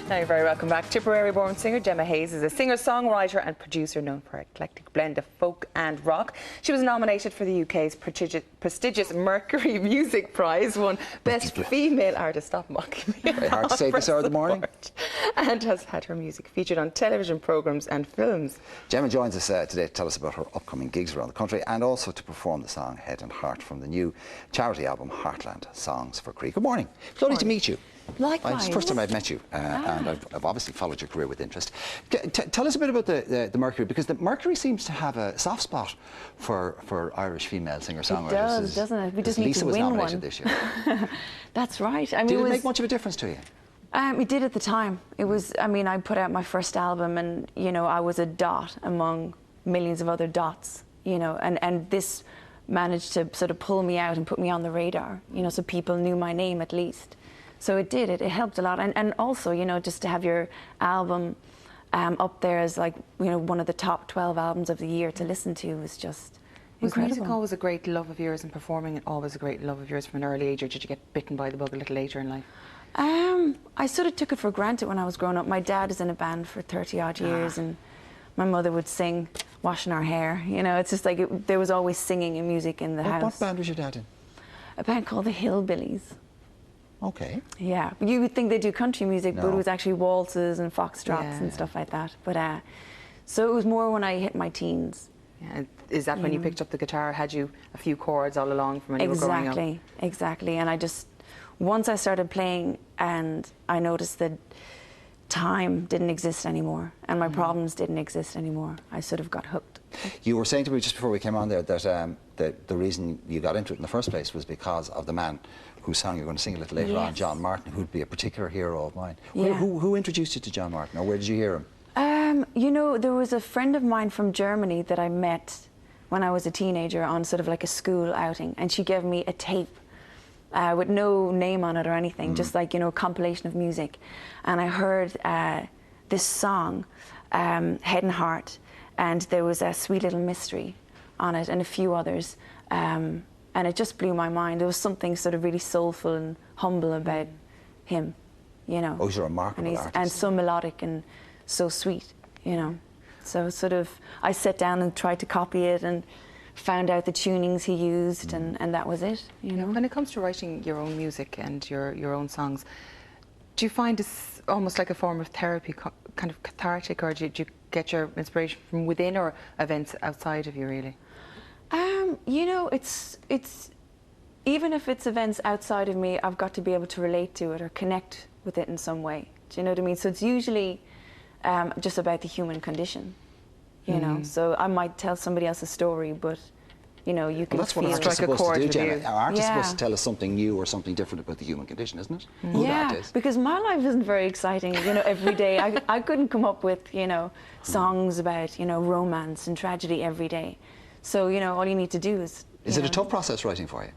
Now you're very welcome back. Tipperary-born singer Gemma Hayes is a singer-songwriter and producer known for an eclectic blend of folk and rock. She was nominated for the UK's prestigious Mercury Music Prize, won Best Female Artist. Stop mocking me. Very hard to say this hour of the morning. And has had her music featured on television programmes and films. Gemma joins us today to tell us about her upcoming gigs around the country and also to perform the song Head and Heart from the new charity album Heartland Songs for Cree. Good morning. Lovely to meet you. Likewise. It's the first time I've met you, and I've obviously followed your career with interest. Tell us a bit about the Mercury, because the Mercury seems to have a soft spot for Irish female singer-songwriters. It does, doesn't it? We just need to win one. Lisa was nominated this year. That's right. I mean, did it make much of a difference to you? It did at the time. It was, I mean, I put out my first album and, you know, I was a dot among millions of other dots, you know, and this managed to sort of pull me out and put me on the radar, you know, so people knew my name at least. So it did, it helped a lot. And also, you know, just to have your album up there as like, you know, one of the top 12 albums of the year to listen to was just incredible. Was music always a great love of yours and performing always a great love of yours from an early age, or did you get bitten by the bug a little later in life? I sort of took it for granted when I was growing up. My dad is in a band for 30 odd years and my mother would sing washing our hair. You know, it's just like there was always singing and music in the house. What band was your dad in? A band called the Hillbillies. Okay. Yeah, you would think they do country music, but it was actually waltzes and foxtrots and Yeah. stuff like that. But so it was more when I hit my teens. Yeah. Is that when you picked up the guitar? Had you a few chords all along from when you were growing up? Exactly. And I just, once I started playing and I noticed that time didn't exist anymore and my problems didn't exist anymore, I sort of got hooked. You were saying to me just before we came on there that the reason you got into it in the first place was because of the man whose song you're going to sing a little later on, John Martin, who'd be a particular hero of mine. Yeah. Who introduced you to John Martin, or where did you hear him? You know, there was a friend of mine from Germany that I met when I was a teenager on sort of like a school outing, and she gave me a tape with no name on it or anything, just like, you know, a compilation of music. And I heard this song, Head and Heart, and there was a Sweet Little Mystery on it and a few others. And it just blew my mind. There was something sort of really soulful and humble about him, you know. Oh, he's a remarkable artist. And so melodic and so sweet, you know. So sort of, I sat down and tried to copy it and found out the tunings he used, and that was it, you know. When it comes to writing your own music and your own songs, do you find it's almost like a form of therapy, kind of cathartic, or do you get your inspiration from within or events outside of you, really? You know, it's even if it's events outside of me, I've got to be able to relate to it or connect with it in some way. Do you know what I mean? So it's usually just about the human condition, you know. So I might tell somebody else's story, but you know, you can That's what feel artists are Strike a supposed to do, chord Gemma. with you. Our artists are supposed to Yeah. tell us something new or something different about the human condition, isn't it? Good Yeah, artists. because my life isn't very exciting, you know, every day. I couldn't come up with, you know, songs about, you know, romance and tragedy every day. So, you know, all you need to do is... Is it a tough process writing for you?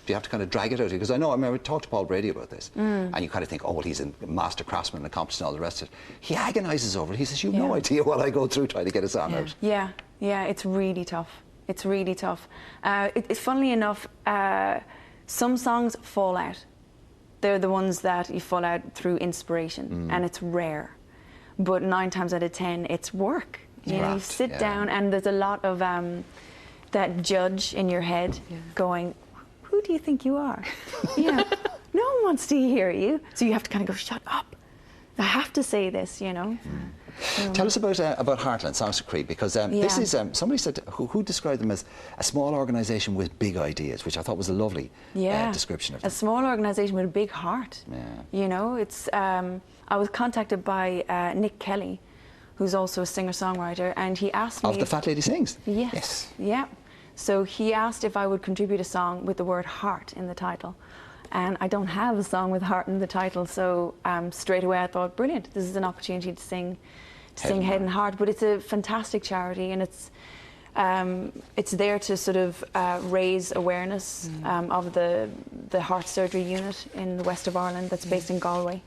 Do you have to kind of drag it out? Because I know, I mean, I talked to Paul Brady about this, and you kind of think, oh, well, he's a master craftsman and accomplished and all the rest of it. He agonises over it. He says, you've no idea what I go through trying to get a song out. Yeah, it's really tough. It's really tough. Funnily enough, some songs fall out. They're the ones that you fall out through inspiration, and it's rare. But 9 times out of 10, it's work. You know, you sit down, and there's a lot of that judge in your head going, who do you think you are? You know, no one wants to hear you. So you have to kind of go, shut up. I have to say this, you know. Tell us about Heartland Songs for Cree, because this is, somebody said, who described them as a small organisation with big ideas, which I thought was a lovely description of them. A small organisation with a big heart. Yeah. You know, it's, I was contacted by Nick Kelly, who's also a singer-songwriter, and he asked me... Of the Fat Lady Sings? Yes. Yeah. So he asked if I would contribute a song with the word heart in the title. And I don't have a song with heart in the title, so straight away I thought, brilliant, this is an opportunity to sing Head and Heart. But it's a fantastic charity, and it's there to sort of raise awareness of the heart surgery unit in the west of Ireland that's based in Galway.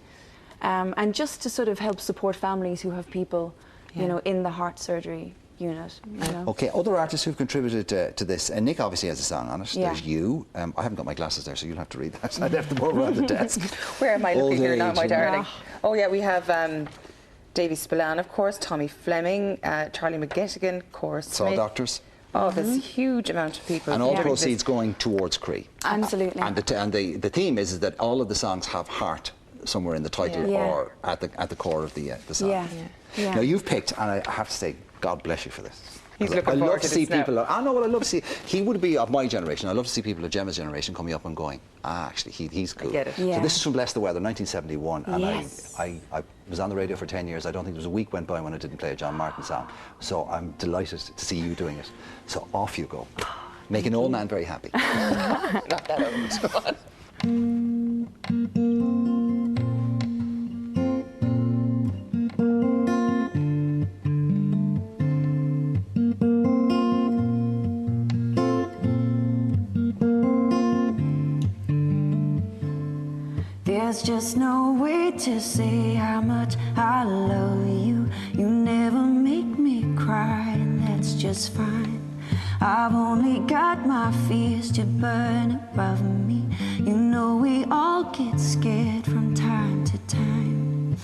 And just to sort of help support families who have people, you know, in the heart surgery unit. You know? Okay, other artists who've contributed to this, and Nick obviously has a song on it. Yeah. There's you. I haven't got my glasses there, so you'll have to read that. I left them over on the desk. Where am I Old looking here now, age, my you know. darling? Oh yeah, we have Davy Spillane, of course, Tommy Fleming, Charlie McGettigan, Cora Saw Smith. Doctors. Oh, there's a huge amount of people. And all doing proceeds this. going towards Cree. Absolutely. And the theme is that all of the songs have heart somewhere in the title Yeah. or at the core of the song. Yeah. Yeah. Now you've picked, and I have to say, God bless you for this. He's 'Cause looking I forward love to to see this now. people. I know what I love to see. He would be of my generation. I love to see people of Gemma's generation coming up and going, actually, he's cool. get it. So Yeah. this is from Bless the Weather, 1971, and Yes. I was on the radio for 10 years. I don't think there was a week went by when I didn't play a John Martin song. So I'm delighted to see you doing it. So off you go. Make an old man very happy. Not that old. There's just no way to say how much I love you. You never make me cry, and that's just fine. I've only got my fears to burn above me. You know we all get scared from time to time.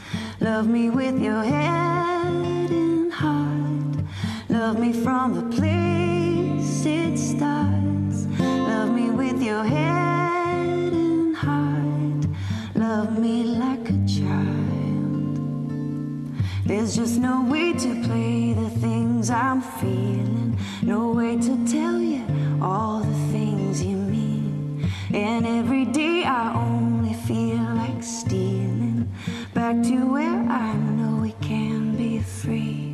Love me with your head and heart. Love me from the place it starts. Love me with your head and heart. Love me like a child. There's just no way to play the things I'm feeling. No way to tell you all the things you mean. And every day I only feel like stealing back to where I know we can be free.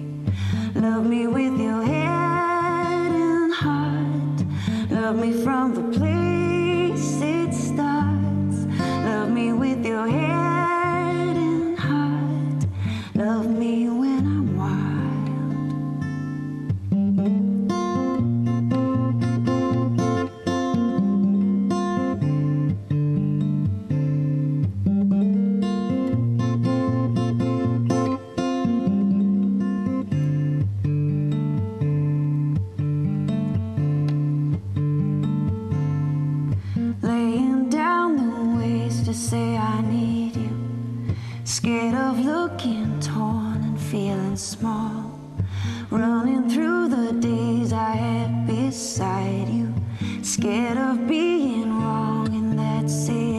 Love me with your head and heart. Love me from the place it starts. Love me with your head and heart. Love me when I'm wild. Laying down the ways to say I need you. Scared of looking torn and feeling small. Running through the days I had beside you. Scared of being wrong, and that's it.